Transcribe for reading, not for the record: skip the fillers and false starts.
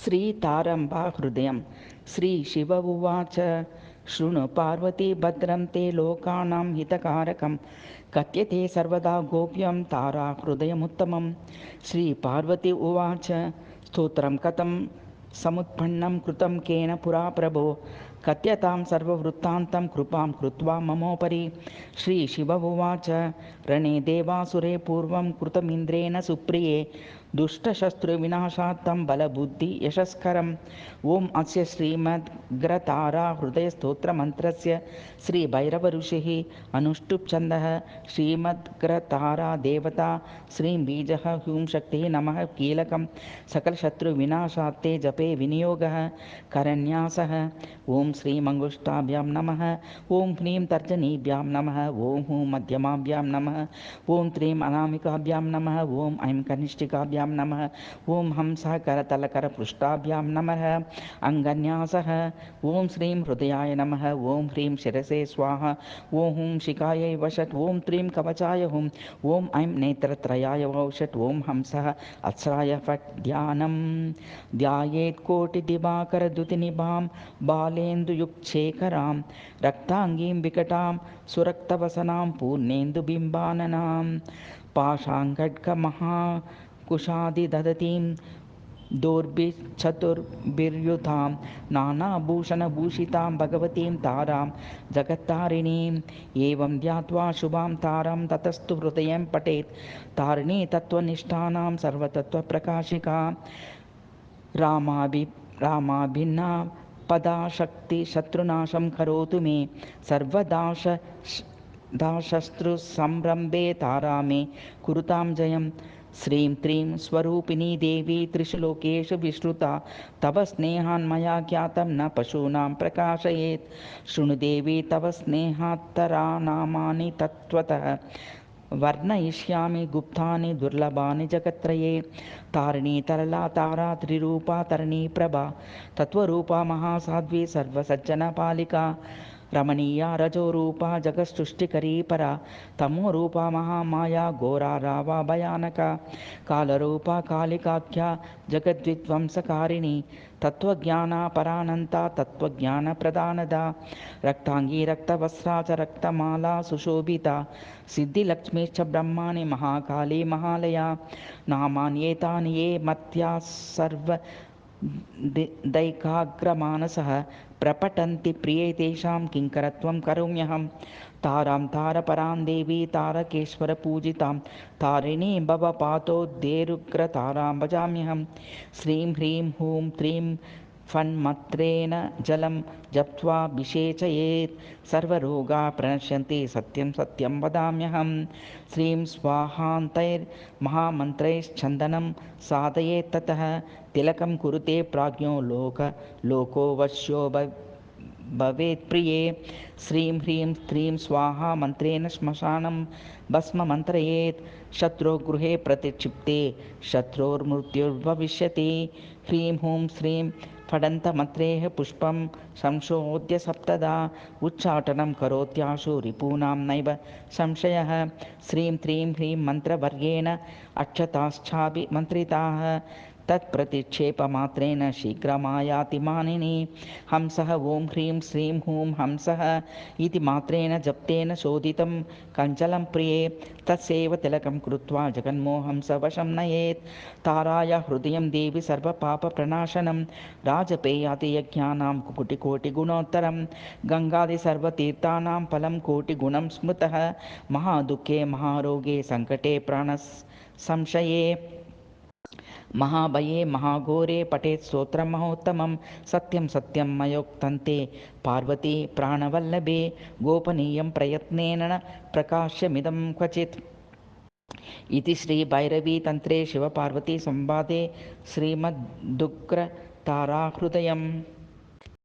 श्रीतारम्बा हृदयं श्रीशिव उवाच शृणु पार्वती भद्रं ते लोकानां हितकारकं कथ्यते सर्वदा गोप्यं तारा हृदयमुत्तमं। श्रीपार्वती उवाच स्तोत्रं कथं समुत्पन्नं कृतं केन पुरा प्रभो कथ्यतां सर्ववृत्तान्तं कृपां कृत्वा ममोपरि। श्रीशिव उवाच रणे देवासुरे पूर्वं कृतमिन्द्रेण सुप्रिये दुष्टशत्रुविनाशात्तं बलबुद्धियशस्करम्। ॐ अस्य श्रीमद्ग्रतारा हृदयस्तोत्रमन्त्रस्य श्रीभैरवऋषिः अनुष्टुप्छन्दः श्रीमद्ग्रतारा देवता श्रीं बीजः ह्यूं शक्तिः नमः कीलकं सकलशत्रुविनाशात्ते जपे विनियोगः करन्यासः। ॐ श्रीमङ्गुष्ठाभ्यां नमः। ॐ ह्रीं तर्जनीभ्यां नमः। ॐ हूं मध्यमाभ्यां नमः। ॐ त्रीं अनामिकाभ्यां नमः। ॐ ऐं कनिष्ठिकाभ्यां नमः। ॐ हंसः करतलकरपृष्ठाभ्यां नमः अङ्गन्यासः। ॐ श्रीं हृदयाय नमः। ॐ ह्रीं शिरसे स्वाहा। ॐ हूं शिखायै वषट्। ॐ त्रीं कवचाय हुं। ॐ ऐं नेत्रत्रयाय वौषट्। ॐ हंसः अत्स्राय फट्। ध्यानं ध्यायेत् कोटिदिवाकरद्युतिनिभां बालेन्दुयुगशेखरां रक्ताङ्गीं विकटां सुरक्तवसनां पूर्णेन्दुबिम्बाननां पाशाङ्खड्गमहाकुशादिदधतीं दोर्भिश्चतुर्भिर्युधां नानाभूषणभूषितां भगवतीं तारां जगत्तारिणीम्। एवं ध्यात्वा शुभां तारां ततस्तु हृदयं पठेत्। तारिणी तत्त्वनिष्ठानां सर्वतत्त्वप्रकाशिका रामाभिन्ना पदाशक्ति शत्रुनाशं करोतु मे सर्वदाशस्त्रुसंरम्भे तारा मे कुरुतां जयं। श्रीं त्रीं स्वरूपिणी देवी त्रिषु लोकेषु विश्रुता तव स्नेहान्मया ज्ञातं न पशूनां प्रकाशयेत्। शृणु देवी तव स्नेहात्तरानामानि तत्त्वतः वर्णयिष्यामि गुप्तानि दुर्लभानि जगत्त्रये। तारिणी तरला तारा त्रिरूपा तरिणी प्रभा तत्त्वरूपा महासाध्वी सर्वसज्जनपालिका रमणीया रजोरूपा जगत्सृष्टिकरी परा तमोरूपा महामाया घोरा रावा भयानका कालरूपा कालिकाख्या जगद्विध्वंसकारिणी तत्त्वज्ञाना परानन्ता तत्त्वज्ञानप्रदानदा रक्ताङ्गी रक्तवस्त्रा च रक्तमाला सुशोभिता सिद्धिलक्ष्मीश्च ब्रह्माणि महाकाली महालया नामान्येतानि ये मत्याः सर्वदैकाग्रमानसः प्रपठन्ति प्रिये तेषां किङ्करत्वं करोम्यहं। तारां तारपरां देवी तारकेश्वरपूजितां तारिणी भवपातोद्धेरुग्रतारां भजाम्यहं। श्रीं ह्रीं हूं त्रीं फन्मन्त्रेण जलं जप्त्वाभिषेचयेत् सर्वरोगाः प्रणश्यन्ति सत्यं सत्यं वदाम्यहं। श्रीं स्वाहान्तैर्महामन्त्रैश्चन्दनं साधयेत् ततः तिलकं कुरुते प्राज्ञो लोको वश्यो भवेत्प्रिये। श्रीं ह्रीं स्त्रीं स्वाहा मन्त्रेण श्मशानं भस्ममन्त्रयेत् शत्रुगृहे प्रतिक्षिप्ते शत्रोर्मृत्युर्भविष्यति। ह्रीं हूं श्रीं फडन्तमन्त्रेः पुष्पं संशोध्य सप्तदा उच्चाटनं करोत्याशु रिपूनां नैव संशयः। श्रीं त्रीं ह्रीं मन्त्रवर्गेण अक्षताश्चाभिमन्त्रिताः तत्प्रतिक्षेपमात्रेण शीघ्रमायाति मानिनी। हंसः ॐ ह्रीं श्रीं हूं हंसः इति मात्रेण जप्तेन शोधितं कञ्चलं प्रिये तत्सेव तिलकं कृत्वा जगन्मोहं सवशं नयेत्। ताराय हृदयं देवी सर्वपापप्रणाशनं राजपेयादियज्ञानां कुकुटिकोटिगुणोत्तरं गङ्गादिसर्वतीर्थानां फलं कोटिगुणं स्मृतः महादुःखे महारोगे सङ्कटे प्राणसंशये महाभये महाघोरे पठेत् स्तोत्रं महोत्तमं सत्यं सत्यं मयोक्तन्ते पार्वती प्राणवल्लभे गोपनीयं प्रयत्नेन न प्रकाश्यमिदं क्वचित्। इति श्रीभैरवीतन्त्रे शिवपार्वती संवादे श्रीमदुग्रताराहृदयम्।